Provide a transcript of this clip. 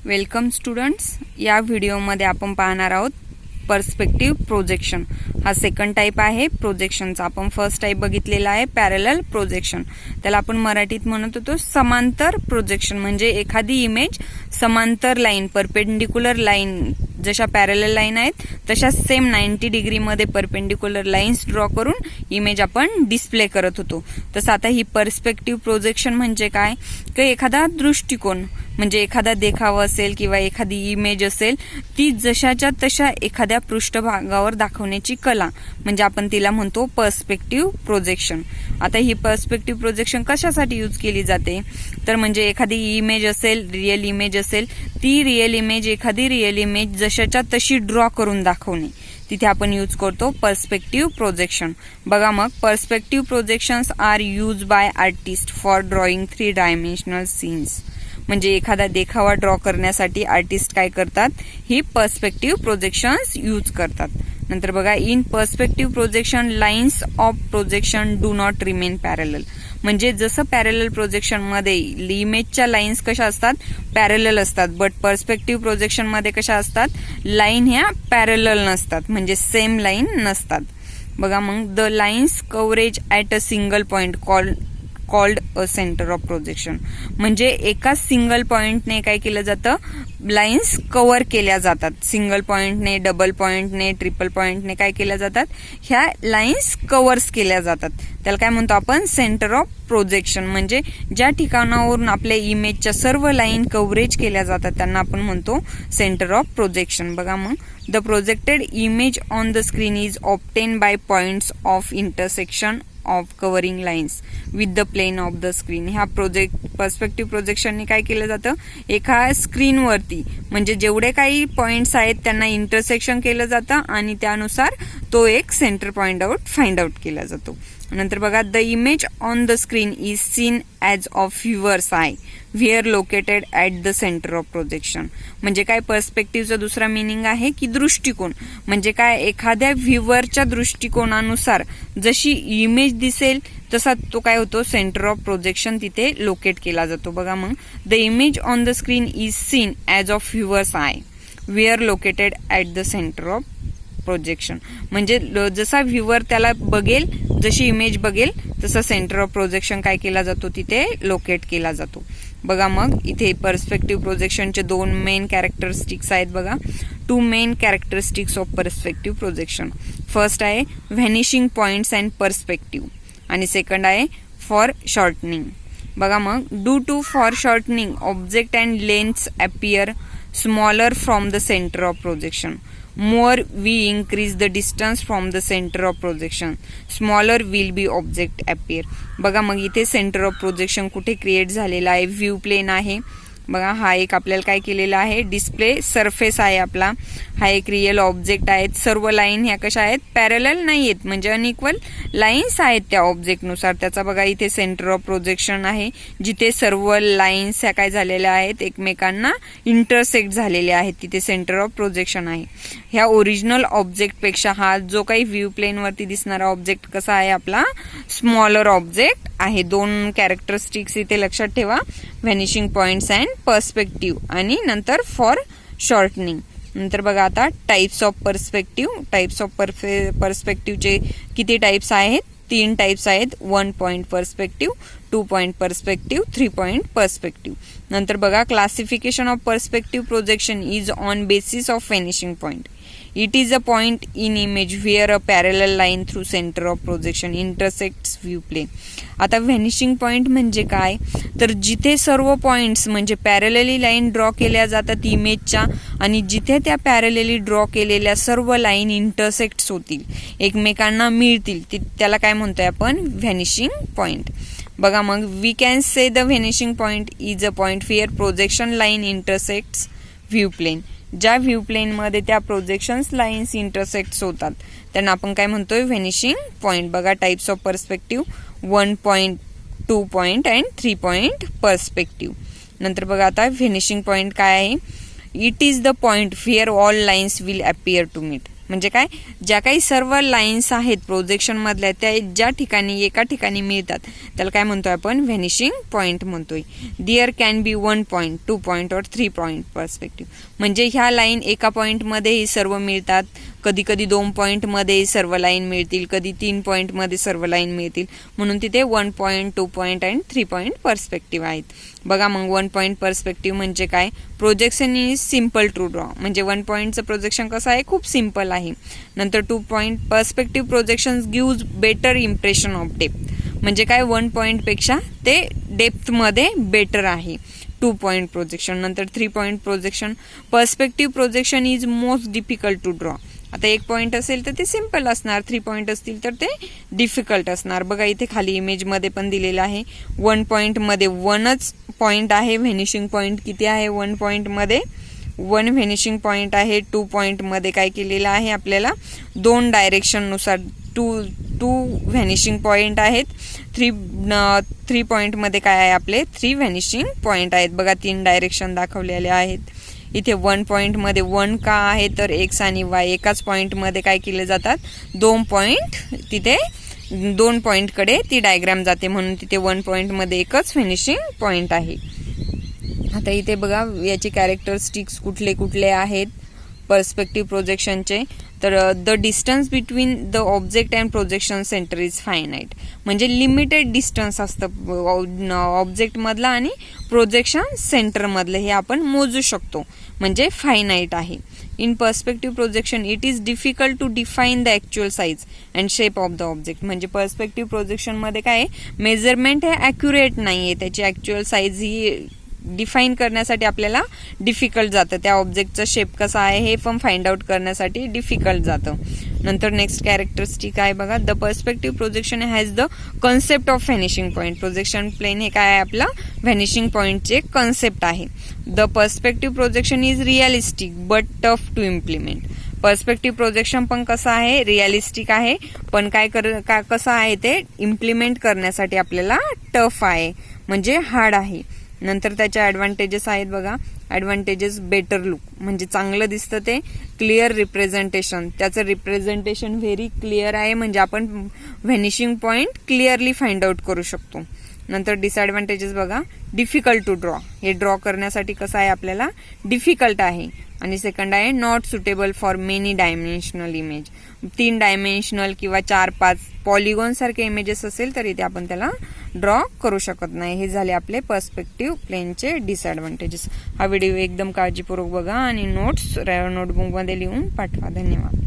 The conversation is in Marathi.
Welcome students. या व्हिडिओमध्ये आपण पाहणार आहोत पर्स्पेक्टिव्ह प्रोजेक्शन. हा सेकंड टाइप आहे प्रोजेक्शनचा. आपण फर्स्ट टाइप बघितलेला आहे पॅरलल प्रोजेक्शन. त्याला आपण मराठीत म्हणत होतो समांतर प्रोजेक्शन. म्हणजे एखादी इमेज समांतर लाईन, परपेंडिक्युलर लाईन, जशा पॅरलल लाईन आहेत तशा सेम 90 डिग्रीमध्ये परपेंडिक्युलर लाईन्स ड्रॉ करून इमेज आपण डिस्प्ले करत होतो. तसं आता ही पर्स्पेक्टिव्ह प्रोजेक्शन म्हणजे काय, की एखादा दृष्टिकोन म्हणजे एखादा देखावा असेल किंवा एखादी इमेज असेल ती जशाच्या तशा एखाद्या पृष्ठभागावर दाखवण्याची कला म्हणजे आपण तिला म्हणतो पर्स्पेक्टिव्ह प्रोजेक्शन. आता ही पर्स्पेक्टिव्ह प्रोजेक्शन कशासाठी यूज केली जाते, तर म्हणजे एखादी इमेज असेल, रिअल इमेज असेल, ती रिअल इमेज एखादी रिअल इमेज जशाच्या तशी ड्रॉ करून दाखवणे, तिथे आपण यूज करतो पर्स्पेक्टिव्ह प्रोजेक्शन. बघा मग, perspective projections are used by artist for drawing 3 dimensional scenes. म्हणजे एखादा देखावा ड्रॉ करण्यासाठी आर्टिस्ट काय करतात, ही पर्स्पेक्टिव्ह प्रोजेक्शन्स यूज करतात. नंतर बघा, in perspective projection lines of projection do not remain parallel. म्हणजे जसं पॅरलल प्रोजेक्शन मध्ये इमेजच्या लाईन्स कशा असतात, पॅरलल असतात, बट पर्स्पेक्टिव्ह प्रोजेक्शन मध्ये कशा असतात, लाईन ह्या पॅरलल नसतात, म्हणजे सेम लाईन नसतात. बघा मग, the lines coverage at a single point called a centre of projection. म्हणजे एका सिंगल पॉइंटने काय केलं जातं, लाईन्स कव्हर केल्या जातात. सिंगल पॉइंटने, डबल पॉइंटने, ट्रिपल पॉइंटने काय केल्या जातात, ह्या लाईन्स कव्हर्स केल्या जातात. त्याला काय म्हणतो आपण, सेंटर ऑफ प्रोजेक्शन. म्हणजे ज्या ठिकाणावरून आपल्या इमेजच्या सर्व लाईन कव्हरेज केल्या जातात त्यांना आपण म्हणतो सेंटर ऑफ प्रोजेक्शन. बघा मग, the projected image on the screen is obtain by points of intersection of covering lines with the plane of the screen. ह्या पर्स्पेक्टिव्ह प्रोजेक्शनने काय केलं जातं, एका स्क्रीनवरती म्हणजे जेवढे काही पॉइंट्स आहेत त्यांना इंटरसेक्शन केलं जातं आणि त्यानुसार तो एक सेंटर पॉइंट फाइंड आउट केला जातो. नंतर बघा, the image on the screen is seen as of viewers I where located at the centre of projection. म्हणजे काय, पर्स्पेक्टिव्हचा दुसरा मिनिंग आहे की दृष्टिकोन. म्हणजे काय, एखाद्या व्ह्युअरच्या दृष्टिकोनानुसार जशी इमेज दिसेल तसा तो काय होतो, सेंटर ऑफ प्रोजेक्शन तिथे लोकेट केला जातो. बघा मग, the image on the screen is seen as of viewers I where located at the centre of projection. म्हणजे जसा व्ह्युअर त्याला बघेल, जशी इमेज बघेल तसा सेंटर ऑफ प्रोजेक्शन काय केला जातो, तिथे लोकेट केला जातो. बघा मग, इथे पर्स्पेक्टिव्ह प्रोजेक्शनचे 2 मेन कॅरेक्टरिस्टिक्स आहेत. बघा, 2 main characteristics of perspective projection. First आहे व्हॅनिशिंग पॉइंट्स अँड पर्स्पेक्टिव्ह आणि सेकंड आहे फॉर शॉर्टनिंग. बघा मग, due to foreshortening object and lengths appear smaller from the centre of projection. More we increase the distance from the center of projection, smaller will be object appear. बघा मग, इथे सेंटर ऑफ प्रोजेक्शन कुठे क्रिएट झालेला आहे, व्ह्यू प्लेन आहे. बघा, हा एक आपल्याला काय केलेला आहे, डिस्प्ले सरफेस आहे आपला. हा एक रिअल ऑब्जेक्ट आहेत. सर्व लाईन ह्या कशा आहेत, पॅरलल नाही आहेत, म्हणजे अनइक्वल लाईन्स आहेत त्या ऑब्जेक्टनुसार. त्याचा बघा इथे सेंटर ऑफ प्रोजेक्शन आहे, जिथे सर्व लाईन्स ह्या काय झालेल्या आहेत, एकमेकांना इंटरसेक्ट झालेल्या आहेत, तिथे सेंटर ऑफ प्रोजेक्शन आहे. ह्या ओरिजिनल ऑब्जेक्टपेक्षा हा जो काही व्ह्यू प्लेनवरती दिसणारा ऑब्जेक्ट कसा आहे, आपला स्मॉलर ऑब्जेक्ट आहे. 2 कॅरेक्टरिस्टिक्स इथे लक्षात ठेवा, व्हॅनिशिंग पॉइंट्स अँड पर्स्पेक्टिव्ह आणि नंतर फॉर शॉर्टनिंग. नंतर बघा आता types of perspective. Types of पर्स्पेक्टिव्हचे किती टाइप्स आहेत, 3 टाइप्स आहेत. 1 point perspective, 2 point perspective, 3 point perspective. नंतर बघा, classification of perspective projection is on basis of vanishing point. It is a point in image where a parallel line through center of projection intersects view plane. आता व्हॅनिशिंग पॉइंट म्हणजे काय, तर जिथे सर्व पॉइंट्स म्हणजे पॅरलली लाईन ड्रॉ केल्या जातात इमेजच्या आणि जिथे त्या पॅरलली ड्रॉ केलेल्या सर्व लाईन इंटरसेक्ट्स होतील, एकमेकांना मिळतील, त्याला काय म्हणतोय आपण, व्हॅनिशिंग पॉइंट. बघा मग, we can say the vanishing point is a point where projection line intersects view plane. ज्या व्ह्यू प्लेनमध्ये त्या प्रोजेक्शन्स लाईन्स इंटरसेक्ट्स होतात त्यांना आपण काय म्हणतोय, व्हॅनिशिंग पॉइंट. बघा, types of perspective 1 point, 2 point and 3 point perspective. नंतर बघा आता व्हॅनिशिंग पॉइंट काय आहे, it is the point where all lines will appear to meet. म्हणजे काय, ज्या काही सर्व लाईन्स आहेत प्रोजेक्शन मधल्या त्या ज्या ठिकाणी एका ठिकाणी मिळतात त्याला काय म्हणतोय आपण, व्हॅनिशिंग पॉइंट म्हणतोय. There can be 1 point, 2 point और 3 पॉइंट पर्स्पेक्टिव्ह. म्हणजे ह्या लाईन एका पॉइंट मध्ये सर्व मिळतात, कधी कधी 2 पॉइंट मध्ये सर्व लाईन मिळतील, कधी 3 पॉइंट मध्ये सर्व लाईन मिळतील, म्हणून तिथे 1 पॉइंट, 2 पॉइंट आणि 3 पॉइंट पर्स्पेक्टिव्ह आहेत. बघा मग 1 पॉइंट पर्स्पेक्टिव्ह म्हणजे काय, projection is simple to draw. म्हणजे 1 पॉइंटचं प्रोजेक्शन कसं आहे, खूप सिम्पल आहे. नंतर 2 point perspective projection gives better impression of depth. म्हणजे काय, 1 पॉइंट पेक्षा ते डेप्थ मध्ये बेटर आहे 2 पॉइंट प्रोजेक्शन. नंतर 3 point projection, perspective projection is most difficult to draw. आता 1 पॉइंट असेल तर ते सिम्पल असणार, 3 पॉइंट असतील तर ते डिफिकल्ट असणार. बघा इथे खाली इमेज मध्ये पण दिलेलं आहे. 1 पॉइंट मध्ये 1च पॉइंट आहे, व्हॅनिशिंग पॉइंट किती आहे, 1 पॉइंट मध्ये 1 व्हॅनिशिंग पॉइंट आहे. 2 पॉइंट मध्ये काय केलेलं आहे, आपल्याला 2 डायरेक्शन नुसार 2 व्हॅनिशिंग पॉइंट आहेत. 3 पॉइंट मध्ये काय आहे, आपले 3 व्हॅनिशिंग पॉइंट आहेत. बघा 3 डायरेक्शन दाखवलेले आहेत. इथे 1 पॉइंट मध्ये 1 का आहे, तर एक्स आणि वाय एकाच पॉइंट मध्ये काय केले जातात, 2 पॉइंट, तिथे 2 पॉइंट कडे ती डायग्राम जाते, म्हणून तिथे 1 पॉइंट मध्ये एकच फिनिशिंग पॉइंट आहे. आता इथे बघा याचे कॅरेक्टरिस्टिक्स कुठले कुठले आहेत पर्स्पेक्टिव्ह प्रोजेक्शनचे. तर the distance between the object and projection centre is finite. म्हणजे लिमिटेड डिस्टन्स असतं ऑब्जेक्ट मधला आणि प्रोजेक्शन सेंटर मधलं, हे आपण मोजू शकतो, म्हणजे फायनाईट आहे. In perspective projection it is difficult to define the actual size and shape of the object. म्हणजे पर्स्पेक्टिव्ह प्रोजेक्शन मध्ये काय, मेजरमेंट हे ॲक्युरेट नाहीये, त्याची ॲक्च्युअल साईज ही डिफाईन करण्यासाठी आपल्याला डिफिकल्ट जातं. त्या ऑब्जेक्टचा शेप कसा आहे हे पण फाइंड आउट करण्यासाठी डिफिकल्ट जातं. नंतर नेक्स्ट कॅरेक्टरिस्टिक आहे बघा, the perspective projection has the concept of vanishing point. Projection plane हे काय आहे, आपला व्हॅनिशिंग पॉइंटचे कन्सेप्ट आहे. The perspective projection is realistic but tough to implement. Perspective projection पण कसं आहे, रिअलिस्टिक आहे, पण कसं आहे ते इम्प्लिमेंट करण्यासाठी आपल्याला टफ आहे, म्हणजे हार्ड आहे. नंतर त्याच्या ॲडव्हान्टेजेस आहेत बघा. ॲडव्हान्टेजेस, बेटर लुक, म्हणजे चांगलं दिसतं ते. क्लिअर रिप्रेझेंटेशन, त्याचं रिप्रेझेंटेशन व्हेरी क्लिअर आहे, म्हणजे आपण vanishing point clearly find out करू शकतो. नंतर डिसएडव्हान्टेजेस बघा, डिफिकल्ट टू ड्रॉ, हे ड्रॉ करण्यासाठी कसं आहे, आपल्याला डिफिकल्ट आहे. आणि सेकंड आहे not suitable for many dimensional image. 3 dimensional किंवा 4-5 पॉलिगॉन सारखे इमेजेस असेल तर इथे आपण त्याला ड्रॉ करू शकत नाही. हे झाले आपले पर्स्पेक्टिव्ह प्लेनचे डिसएडव्हान्टेजेस. हा व्हिडिओ एकदम काळजीपूर्वक बघा आणि नोट्स नोटबुकमध्ये लिहून पाठवा. धन्यवाद.